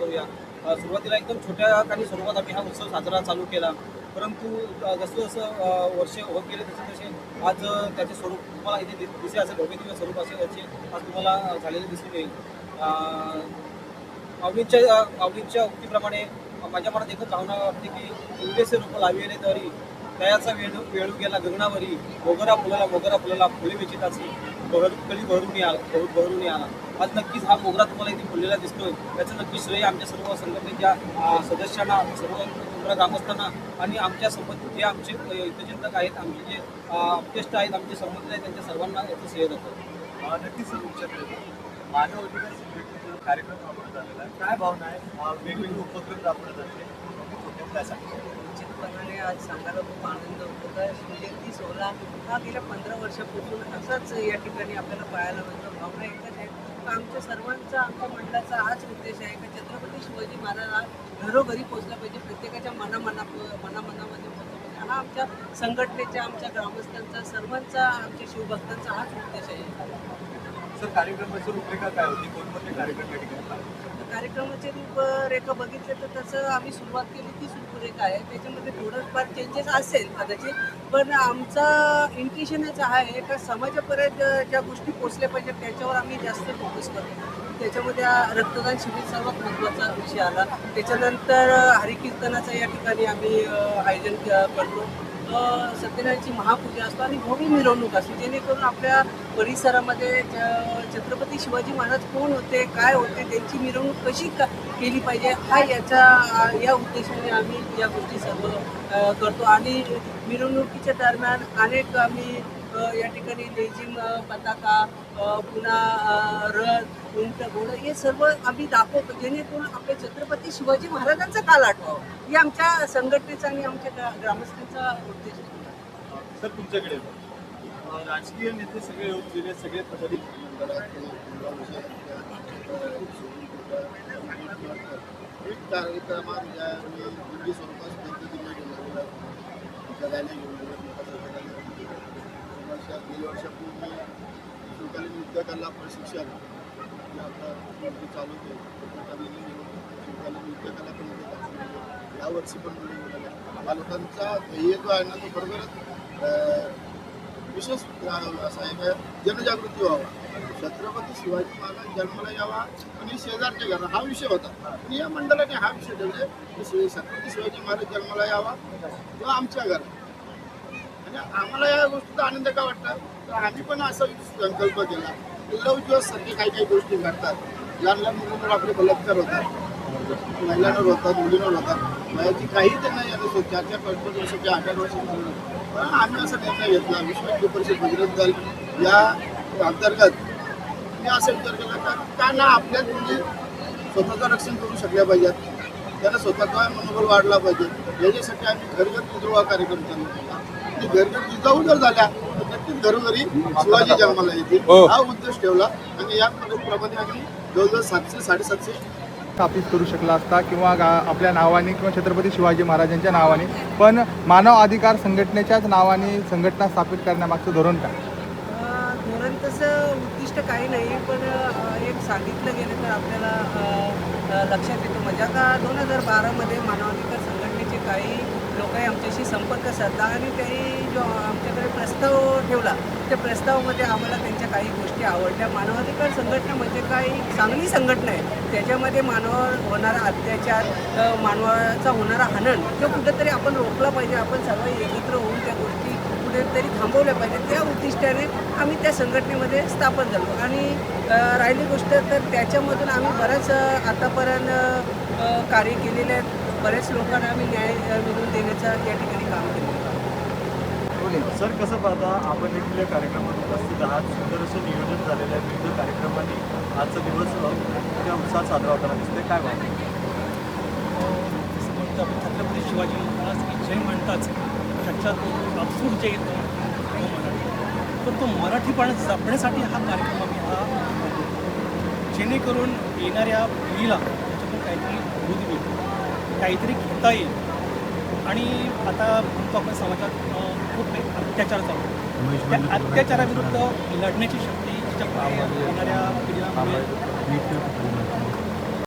करूया. सुरुवातीला एकदम छोट्या काही स्वरूपात आम्ही हा उत्सव साजरा चालू केला. परंतु जसं वर्ष होत गेले तसे आज त्याचे स्वरूप तुम्हाला इथे दिसेल असेल, भव्यदिव्य स्वरूप असेल याचे आज तुम्हाला झालेले दिसून येईल. माऊलींच्या उक्तीप्रमाणे माझ्या मनात एकच भावना वाटते की एवढेसे रूप लाविले तरी दयाचा वेळू गेला गगनावरी, मोगरा फुलला फुले विचिताची कली बहरून आला. आज नक्कीच हा मोगरा तुम्हाला इथे फुललेला दिसतोय. त्याचं नक्कीच श्रेय आमच्या सर्व संघटनेच्या सदस्यांना, सर्व ग्रामस्थांना आणि आमच्या संबंधित जे आमचे हितचिंतक आहेत, आमचे जे अपतेष्ट आहेत, आमचे संबंधित आहेत, त्यांच्या सर्वांना याचं श्रेय जातं. नक्कीच सर, तुमच्याकडे मानव अधिकार संघटनेचा कार्यक्रम राबवण्यात आलेला आहे. काय भावना आहे? वेगवेगळे उपक्रम राबवण्यात आले, काय सांगतो? निश्चितपणाने आज सांगायला खूप आनंद होतो का शिवजयंती सोहळा हा गेल्या 15 वर्षापासून असाच या ठिकाणी आपल्याला पाहायला मिळतो. भावना एकच आहे का आमच्या सर्वांचा, आमच्या मंडळाचा हाच उद्देश आहे का छत्रपती शिवाजी महाराज घरोघरी पोहोचला पाहिजे, प्रत्येकाच्या मनामध्ये पोहोचला पाहिजे. हा आमच्या संघटनेच्या, आमच्या ग्रामस्थांचा, सर्वांचा, आमच्या शिवभक्तांचा हाच उद्देश आहे. सर, कार्यक्रमाची रूपरेखा काय होती? कोणकोणते कार्यक्रम या ठिकाणी? कार्यक्रमाची रूपरेखा बघितली तर तसं आम्ही सुरुवात केली तीच रूपरेखा आहे. त्याच्यामध्ये थोडंफार चेंजेस असेल कदाचित, पण आमचा इंटेन्शनच आहे का समाजापर्यंत ज्या गोष्टी पोचल्या पाहिजेत त्याच्यावर आम्ही जास्त फोकस करतो. त्याच्यामध्ये रक्तदान शिबिर सर्वात महत्त्वाचा विषय आला. त्याच्यानंतर हरिकीर्तनाचं या ठिकाणी आम्ही आयोजन करतो. सत्यनारायणची महापूजा असतो आणि भव्य मिरवणूक असते, जेणेकरून आपल्या परिसरामध्ये छत्रपती शिवाजी महाराज कोण होते, काय होते, त्यांची मिरवणूक कशी केली पाहिजे या उद्देशाने आम्ही या गोष्टी सर्व करतो. आणि मिरवणुकीच्या दरम्यान अनेक आम्ही या ठिकाणी लेझिम, पताका, पुन्हा रथ, उंट, घोडं हे सर्व आम्ही दाखवतो, जेणेकरून आपल्या छत्रपती शिवाजी महाराजांचा काल आठवावा. ही आमच्या संघटनेचा आणि आमच्या ग्रामस्थांचा उद्देश आहे. सर, तुमच्याकडे राजकीय नेते सगळे येऊन गेले, सगळे पदाधिकारी गेल्या वर्षापूर्वी शिवकालीन नृत्यकला प्रशिक्षण चालू केलं. शिवकालीन नृत्यकला पण यावर्षी पण बालकांचा ध्येय जो आहे ना तो बरोबरच विशेष असा आहे का जनजागृती व्हावा. छत्रपती शिवाजी महाराज जन्माला यावा आणि शेजारच्या घरा हा विषय होता. आणि या मंडळाने हा विषय ठेवले की छत्रपती शिवाजी महाराज जन्माला यावा तो आमच्या घरात. आणि आम्हाला या गोष्टीचा आनंद का वाटतं तर आम्ही पण असा संकल्प केला. लव दिवस सारखे काही गोष्टी घडतात. लहान लहान मुलांवर आपले बलात्कार होतात, महिलांवर होतात, मुलींवर होतात. वयाची काही त्यांना येत 4-5 वर्षाचे 8 वर्षाचे. पण आम्ही असा निर्णय घेतला विश्व हिंदू परिषद बजरंग दल या अंतर्गत मी असा विचार केला का ना आपल्या मुली स्वतःचं रक्षण करू शकल्या पाहिजेत, त्यांना स्वतःचा मनोबल वाढला पाहिजे. याच्यासाठी आम्ही घरघर जिजाऊ कार्यक्रम चालू केला. आणि घरघर जिजाऊ जर झाल्या तर नक्कीच घरोघरी शिवाजी जन्माला येतील हा उद्देश ठेवला. आणि या प्रमाणे आम्ही जवळजवळ 700-750 स्थापित करू शकला असता किंवा आपल्या नावाने किंवा छत्रपती शिवाजी महाराजांच्या नावाने, पण मानव अधिकार संघटनेच्याच नावाने संघटना स्थापित करण्यामागचं धोरण काय? धोरण तसं उद्दिष्ट काही नाही, पण एक सांगितलं गेलं तर आपल्याला लक्षात येतं. म्हणजे आता 2012मध्ये मानवाधिकार संघटनेचे काही लोकांनी आमच्याशी संपर्क साधला आणि त्यांनी जो आमच्याकडे प्रस्ताव ठेवला त्या प्रस्तावामध्ये आम्हाला त्यांच्या काही गोष्टी आवडल्या. मानवाधिकार संघटना म्हणजे काही चांगली संघटना आहे. त्याच्यामध्ये मानवावर होणारा अत्याचार, मानवाचा होणारा हनन तो कुठंतरी आपण रोखला पाहिजे. आपण सर्व एकत्र होऊन त्या गोष्टी कुठेतरी थांबवल्या पाहिजे. त्या उद्दिष्टाने आम्ही त्या संघटनेमध्ये स्थापन झालो. आणि राहिली गोष्ट तर त्याच्यामधून आम्ही बऱ्याच आतापर्यंत कार्य केलेले आहेत. बऱ्याच लोकांना आम्ही न्याय मिळवून देण्याचा या ठिकाणी काम केलं. सर, कसं पाहता आपण वेगवेगळ्या कार्यक्रमात उपस्थित आहात. सुंदर असं नियोजन झालेलं आहे. विविध कार्यक्रमांनी आजचा दिवस त्या उत्साहात साजरा होताना दिसते. काय वाटतं? जसं म्हणतो आपण छत्रपती शिवाजी महाराज की जय म्हणताच त्याच्यात अब्सूड जे येतं तो मराठी, तर तो मराठीपणा जपण्यासाठी हा कार्यक्रम आम्ही करतो. जेणेकरून येणाऱ्या पिढीला त्याच्यातून काहीतरी बोध मिळतो, काहीतरी घेता येईल. आणि आता म्हणतो आपण समाजात खूप काही अत्याचार चालू, त्या अत्याचाराविरुद्ध लढण्याची शक्ती तिच्या येणाऱ्या पिढीला